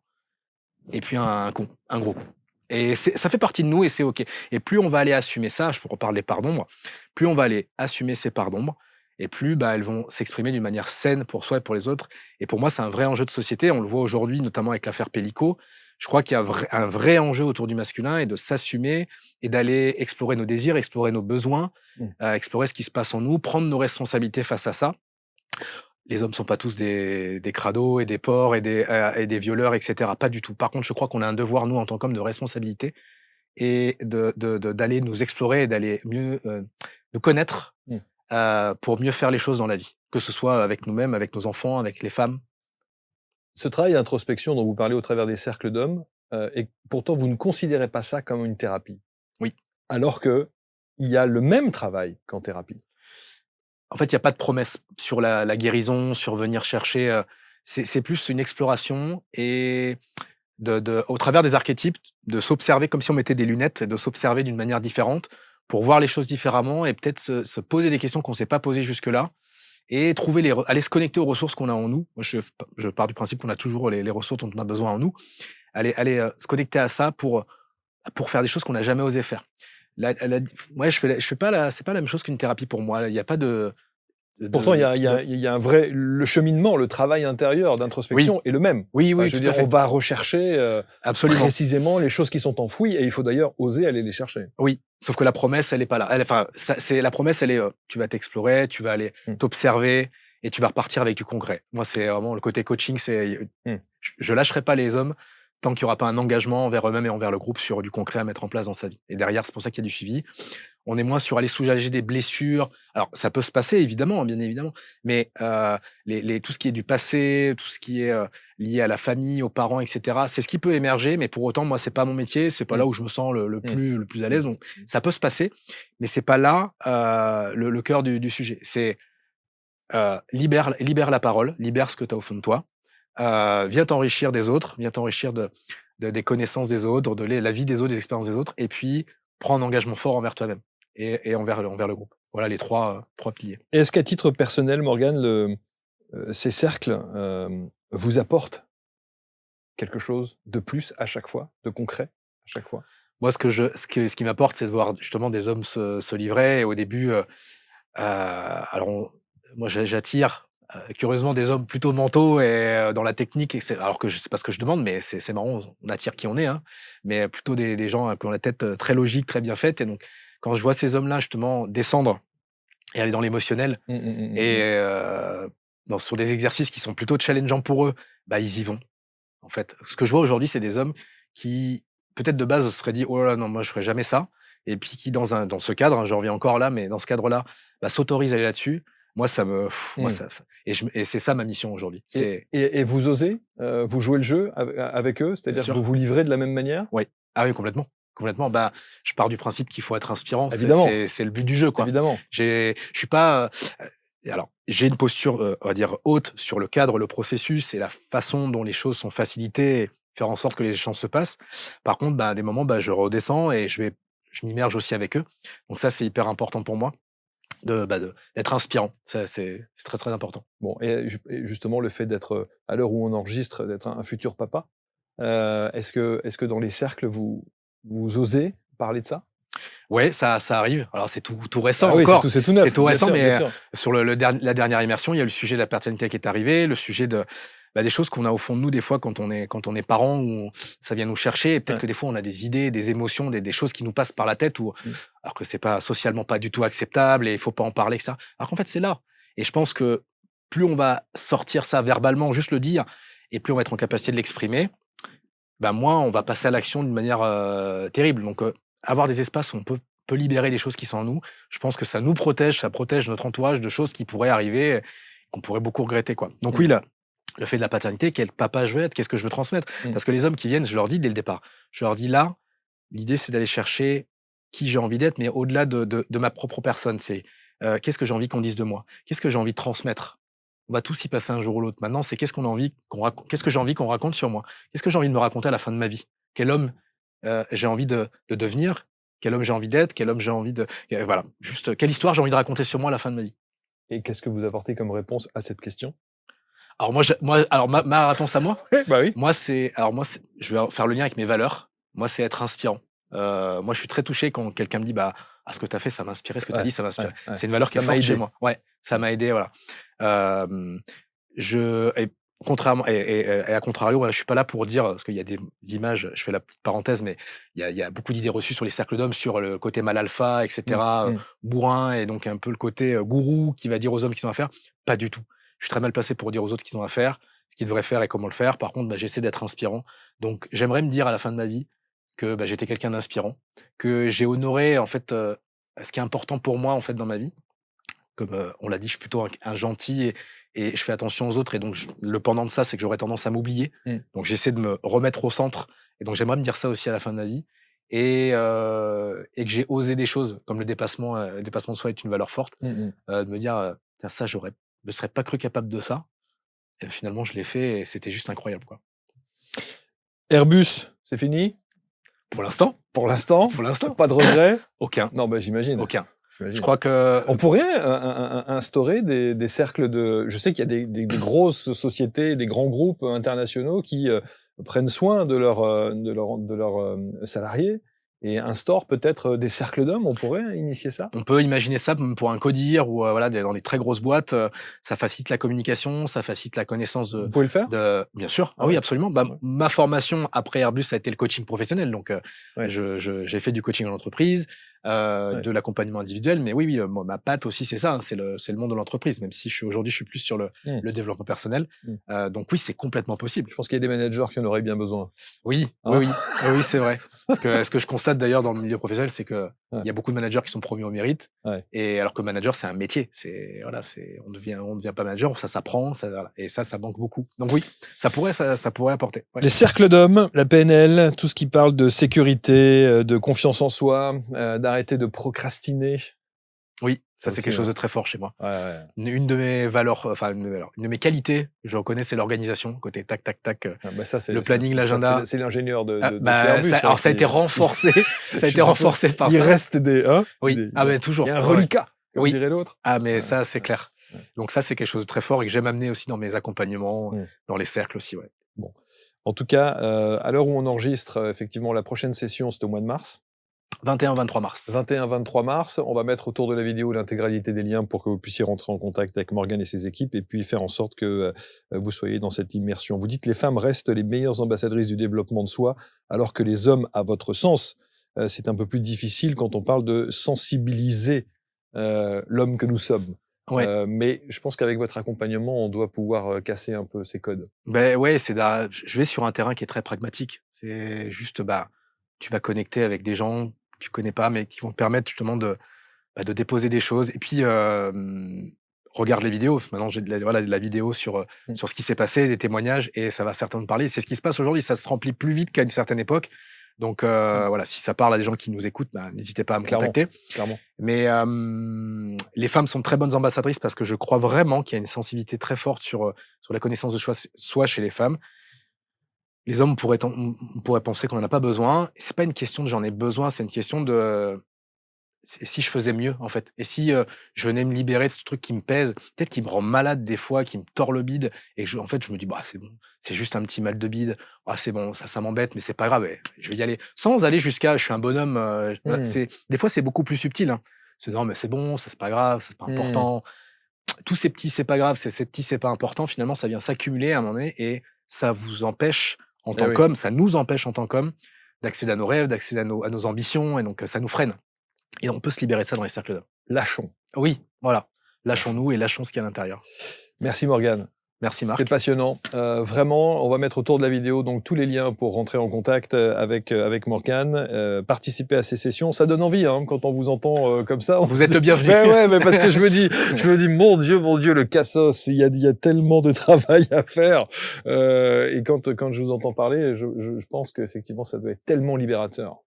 et puis un con, un gros con. Et ça fait partie de nous et c'est OK. Et plus on va aller assumer ça, je reparle des parts d'ombre, plus on va aller assumer ces parts d'ombre et plus, bah, elles vont s'exprimer d'une manière saine pour soi et pour les autres. Et pour moi, c'est un vrai enjeu de société. On le voit aujourd'hui, notamment avec l'affaire Pellico. Je crois qu'il y a un vrai enjeu autour du masculin et de s'assumer et d'aller explorer nos désirs, explorer nos besoins, Mmh. explorer ce qui se passe en nous, prendre nos responsabilités face à ça. Les hommes sont pas tous des crados et des porcs et des violeurs, et cetera. Pas du tout. Par contre, je crois qu'on a un devoir, nous, en tant qu'hommes, de responsabilité et d'aller nous explorer et d'aller mieux, nous connaître, Mmh. pour mieux faire les choses dans la vie. Que ce soit avec nous-mêmes, avec nos enfants, avec les femmes. Ce travail d'introspection dont vous parlez au travers des cercles d'hommes, et pourtant vous ne considérez pas ça comme une thérapie. Oui. Alors qu'il y a le même travail qu'en thérapie. En fait, il y a pas de promesse sur la guérison, sur venir chercher, c'est plus une exploration et au travers des archétypes, de s'observer comme si on mettait des lunettes et de s'observer d'une manière différente pour voir les choses différemment et peut-être se poser des questions qu'on s'est pas posées jusque-là et trouver aller se connecter aux ressources qu'on a en nous. Moi, je pars du principe qu'on a toujours les ressources dont on a besoin en nous. Aller, se connecter à ça pour faire des choses qu'on n'a jamais osé faire. Ouais, je fais pas c'est pas la même chose qu'une thérapie pour moi. Il y a pas Pourtant, il y a, il y de a, il y a un vrai, le cheminement, le travail intérieur oui, d'introspection est le même. oui, Enfin, oui, je veux tout à dire, on fait. va rechercher Absolument. précisément les choses qui sont enfouies et il faut d'ailleurs oser aller les chercher. Oui, sauf que la promesse, elle est pas là. Enfin, c'est la promesse, elle est, tu vas t'explorer, tu vas aller Mmh. t'observer et tu vas repartir avec du concret. Moi, c'est vraiment le côté coaching, c'est, Mmh. je lâcherai pas les hommes tant qu'il y aura pas un engagement envers eux-mêmes et envers le groupe sur du concret à mettre en place dans sa vie. Et derrière, c'est pour ça qu'il y a du suivi. On est moins sur aller soulager des blessures. Alors, ça peut se passer évidemment, bien évidemment, mais tout ce qui est du passé, tout ce qui est lié à la famille, aux parents, etc. C'est ce qui peut émerger, mais pour autant, moi, c'est pas mon métier, c'est pas Mmh. là où je me sens Mmh. le plus à Mmh. l'aise. Donc, ça peut se passer, mais c'est pas là le cœur du sujet. C'est libère la parole, libère ce que tu as au fond de toi, viens t'enrichir des autres, viens t'enrichir des connaissances des autres, de la vie des autres, des expériences des autres, et puis prends un engagement fort envers toi-même et envers le groupe. Voilà les trois piliers. Et est-ce qu'à titre personnel, Morgane, ces cercles vous apportent quelque chose de plus à chaque fois, de concret à chaque fois? Moi, ce qui m'apporte, c'est de voir justement des hommes se livrer. Et au début, alors moi, j'attire curieusement des hommes plutôt mentaux et dans la technique. Alors que je sais pas ce que je demande, mais c'est marrant. On attire qui on est, hein. Mais plutôt des gens qui ont la tête très logique, très bien faite. Et donc, quand je vois ces hommes-là justement descendre et aller dans l'émotionnel Mmh, mmh, mmh, mmh, et mmh. sur des exercices qui sont plutôt challengeants pour eux, bah ils y vont. En fait, ce que je vois aujourd'hui, c'est des hommes qui, peut-être de base, se seraient dit: «Oh là là, non, moi je ferais jamais ça», et puis qui dans ce cadre, hein, je reviens encore là, mais dans ce cadre-là, bah, s'autorisent à aller là-dessus. Moi, moi Mmh. ça et c'est ça ma mission aujourd'hui. C'est Et vous osez, vous jouez le jeu avec eux? bien C'est-à-dire que vous sûr, vous livrez de la même manière? oui. Ah oui, complètement, complètement. Bah, je pars du principe qu'il faut être inspirant, Évidemment, c'est le but du jeu, quoi. évidemment. Je suis pas, alors j'ai une posture, on va dire haute sur le cadre, le processus et la façon dont les choses sont facilitées, et faire en sorte que les échanges se passent. Par contre, bah, à des moments, bah, je redescends et je m'immerge aussi avec eux. Donc ça, c'est hyper important pour moi d'être inspirant. Ça, c'est très, très important. Bon et justement le fait d'être, à l'heure où on enregistre, d'être un futur papa, est-ce que dans les cercles vous osez parler de ça? Ouais, ça arrive. Alors c'est tout récent Ah oui, encore. c'est tout C'est neuf, tout bien récent, sûr, bien mais sûr. sur la dernière immersion, il y a le sujet de la paternité qui est arrivé, le sujet des choses qu'on a au fond de nous des fois quand on est parent, où ça vient nous chercher et peut-être Ouais. que des fois on a des idées, des émotions, des choses qui nous passent par la tête ou Mmh. alors que c'est pas socialement pas du tout acceptable et il faut pas en parler, et cetera. Alors qu'en fait, c'est là. Et je pense que plus on va sortir ça verbalement, juste le dire, et plus on va être en capacité de l'exprimer, bah, moins on va passer à l'action d'une manière, terrible. Donc, avoir des espaces où on peut libérer des choses qui sont en nous, je pense que ça nous protège, ça protège notre entourage de choses qui pourraient arriver, qu'on pourrait beaucoup regretter, quoi. Donc Mmh. oui, le fait de la paternité, quel papa je veux être, qu'est-ce que je veux transmettre? Mmh. Parce que les hommes qui viennent, je leur dis dès le départ, je leur dis: «Là, l'idée c'est d'aller chercher qui j'ai envie d'être, mais au-delà de ma propre personne. C'est, qu'est-ce que j'ai envie qu'on dise de moi? Qu'est-ce que j'ai envie de transmettre?» On va tous y passer un jour ou l'autre. Maintenant, c'est qu'est-ce que j'ai envie qu'on raconte sur moi? Qu'est-ce que j'ai envie de me raconter à la fin de ma vie? Quel homme, j'ai envie de devenir? Quel homme j'ai envie d'être? Quel homme j'ai envie de voilà, juste, quelle histoire j'ai envie de raconter sur moi à la fin de ma vie? Et qu'est-ce que vous apportez comme réponse à cette question? Alors alors ma réponse à moi, Bah oui. je vais faire le lien avec mes valeurs. Moi, c'est être inspirant. Moi, je suis très touché quand quelqu'un me dit: «Bah, ce que tu as fait, ça m'a inspiré, ce que tu as Ouais, dit, ça m'a inspiré». ouais. C'est une valeur qui Ça est m'a forte chez aidé. moi. Ouais, ça m'a aidé, voilà. Hem, je et contrairement et à contrario, voilà, je suis pas là pour dire, parce qu'il y a des images, je fais la petite parenthèse, mais il y a beaucoup d'idées reçues sur les cercles d'hommes, sur le côté mâle alpha et Mmh, cetera, mmh. bourrin et donc un peu le côté, gourou qui va dire aux hommes ce qu'ils ont à faire. Pas du tout. Je suis très mal placé pour dire aux autres ce qu'ils ont à faire, ce qu'ils devraient faire et comment le faire. Par contre, bah, j'essaie d'être inspirant. Donc j'aimerais me dire à la fin de ma vie que, bah, j'étais quelqu'un d'inspirant, que j'ai honoré en fait, ce qui est important pour moi en fait dans ma vie. Comme, on l'a dit, je suis plutôt un gentil et je fais attention aux autres et donc le pendant de ça, c'est que j'aurais tendance à m'oublier. Mmh. Donc j'essaie de me remettre au centre et donc j'aimerais me dire ça aussi à la fin de ma vie et que j'ai osé des choses comme le dépassement de soi est une valeur forte, Mmh mh. de me dire, «Tiens ça je me serais pas cru capable de ça» et finalement je l'ai fait et c'était juste incroyable, quoi. Airbus, c'est fini? Pour l'instant, Pour l'instant? pour l'instant, Pas de regrets? aucun, Non, bah, j'imagine, aucun. Je j'imagine. crois que On pourrait instaurer des cercles de je sais qu'il y a des grosses sociétés, des grands groupes internationaux qui, prennent soin de leurs salariés et instaurent peut-être, des cercles d'hommes. On pourrait initier ça? on peut imaginer ça même pour un codir ou voilà, dans des très grosses boîtes, ça facilite la communication, ça facilite la connaissance Vous pouvez le faire? bien sûr, Ah ah oui, ouais? absolument. Bah, Ouais, ma formation après Airbus, ça a été le coaching professionnel, donc ouais, j'ai fait du coaching en entreprise, ouais. de l'accompagnement individuel, mais oui, oui, moi, ma patte aussi, c'est ça, hein, c'est le monde de l'entreprise, même si aujourd'hui, je suis plus sur Mmh, le développement personnel. mmh. Donc oui, c'est complètement possible. Je pense qu'il y a des managers qui en auraient bien besoin. Oui, oui, Hein? oui. Oui, oui, c'est vrai. Parce que ce que je constate d'ailleurs dans le milieu professionnel, c'est que Ouais, il y a beaucoup de managers qui sont promus au mérite ouais. et alors que manager, c'est un métier. C'est voilà, c'est on devient pas manager, ça s'apprend, ça voilà et ça manque beaucoup. Donc oui, ça pourrait apporter. Ouais. Les cercles d'hommes, la PNL, tout ce qui parle de sécurité, de confiance en soi, d'arrêter de procrastiner. Oui, ça Ça c'est aussi, quelque chose ouais. de très fort chez moi. Ouais, ouais. Une de mes valeurs, enfin une de mes qualités, je reconnais, c'est l'organisation, côté tac tac tac, Ah bah ça, le c'est ça planning, c'est ça, l'agenda. c'est l'ingénieur de chez Bah, Airbus, ça hein, alors ça a été renforcé, ça a été je suppose. renforcé par Il ça. reste des hein? Oui, ah mais Il y toujours. a un Ouais, ouais. reliquat, comme Oui. dirait l'autre. Ah mais Ouais, ça, c'est ouais, clair. ouais. Donc ça, c'est quelque chose de très fort et que j'aime amener aussi dans mes accompagnements, Mmh. dans les cercles aussi, ouais. Bon. En tout cas, à l'heure où on enregistre, effectivement, la prochaine session, c'est au mois de mars. 21-23 mars. 21-23 mars, on va mettre autour de la vidéo l'intégralité des liens pour que vous puissiez rentrer en contact avec Morgane et ses équipes et puis faire en sorte que vous soyez dans cette immersion. Vous dites les femmes restent les meilleures ambassadrices du développement de soi, alors que les hommes, à votre sens, c'est un peu plus difficile quand on parle de sensibiliser l'homme que nous sommes. Ouais. Mais je pense qu'avec votre accompagnement, on doit pouvoir casser un peu ces codes. Ben ouais, je vais sur un terrain qui est très pragmatique. C'est juste, bah, tu vas connecter avec des gens que tu connais pas, mais qui vont te permettre justement de déposer des choses et puis, regarde les vidéos. Maintenant, j'ai de la vidéo Mm. sur ce qui s'est passé, des témoignages et ça va certainement te parler. C'est ce qui se passe aujourd'hui, ça se remplit plus vite qu'à une certaine époque. Donc, Mm. voilà, si ça parle à des gens qui nous écoutent, bah, n'hésitez pas à me Clairement, contacter. clairement. Mais, les femmes sont de très bonnes ambassadrices parce que je crois vraiment qu'il y a une sensibilité très forte sur la connaissance de soi chez les femmes. Les hommes, on pourrait penser qu'on en a pas besoin et c'est pas une question de «j'en ai besoin», c'est une question de c'est si je faisais mieux, en fait? Et si, je venais me libérer de ce truc qui me pèse, peut-être qui me rend malade des fois, qui me tord le bide et en fait, je me dis: «Bah, c'est bon, c'est juste un petit mal de bide. Ah, c'est bon, ça m'embête, mais c'est pas grave, je vais y aller». Sans aller jusqu'à: «Je suis un bonhomme», voilà, Mm. des fois, c'est beaucoup plus subtil, hein. C'est: «Non, mais c'est bon, ça, c'est pas grave, ça, c'est pas Mm. important». Tous ces petits «c'est pas grave», ces petits «c'est pas important», finalement, ça vient s'accumuler à un moment donné et ça vous empêche, en Eh tant oui. qu'homme, ça nous empêche en tant qu'homme d'accéder à nos rêves, d'accéder à nos ambitions et donc ça nous freine et on peut se libérer de ça dans les cercles d'hommes. Lâchons, Oui, voilà. lâchons. Lâchons-nous et lâchons ce qu'il y a à l'intérieur. Merci Morgane. Merci C'était Marc. passionnant. Vraiment, on va mettre autour de la vidéo donc tous les liens pour rentrer en contact avec Morgane, participer à ces sessions. Ça donne envie hein, quand on vous entend comme ça. Vous êtes le bienvenu. Ouais, mais parce que je me dis, mon Dieu, le cassos, il y a tellement de travail à faire. Et quand je vous entends parler, je pense qu'effectivement, ça doit être tellement libérateur.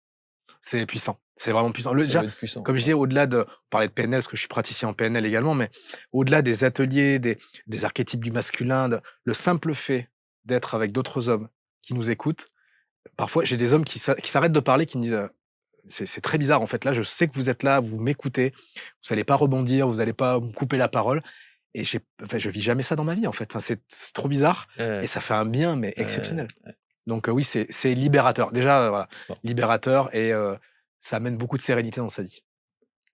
C'est puissant. C'est vraiment puissant. Ça Déjà, doit être puissant. comme je disais, au-delà de, on parlait de PNL, parce que je suis praticien en PNL également, mais au-delà des ateliers, des archétypes du masculin, le simple fait d'être avec d'autres hommes qui nous écoutent, parfois, j'ai des hommes qui s'arrêtent de parler, qui me disent, c'est très bizarre, en fait, là, je sais que vous êtes là, vous m'écoutez, vous allez pas rebondir, vous allez pas me couper la parole. et je vis jamais ça dans ma vie, en fait. Enfin, c'est trop bizarre et ça fait un bien, mais exceptionnel. Donc oui, c'est libérateur. Déjà, voilà, Bon, libérateur et ça amène beaucoup de sérénité dans sa vie.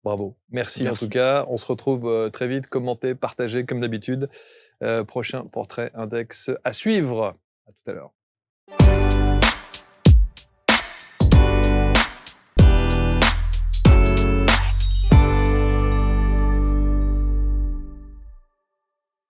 bravo. Merci en tout Merci. cas. On se retrouve très vite. Commentez, partagez comme d'habitude. Prochain portrait index à suivre. À tout à l'heure.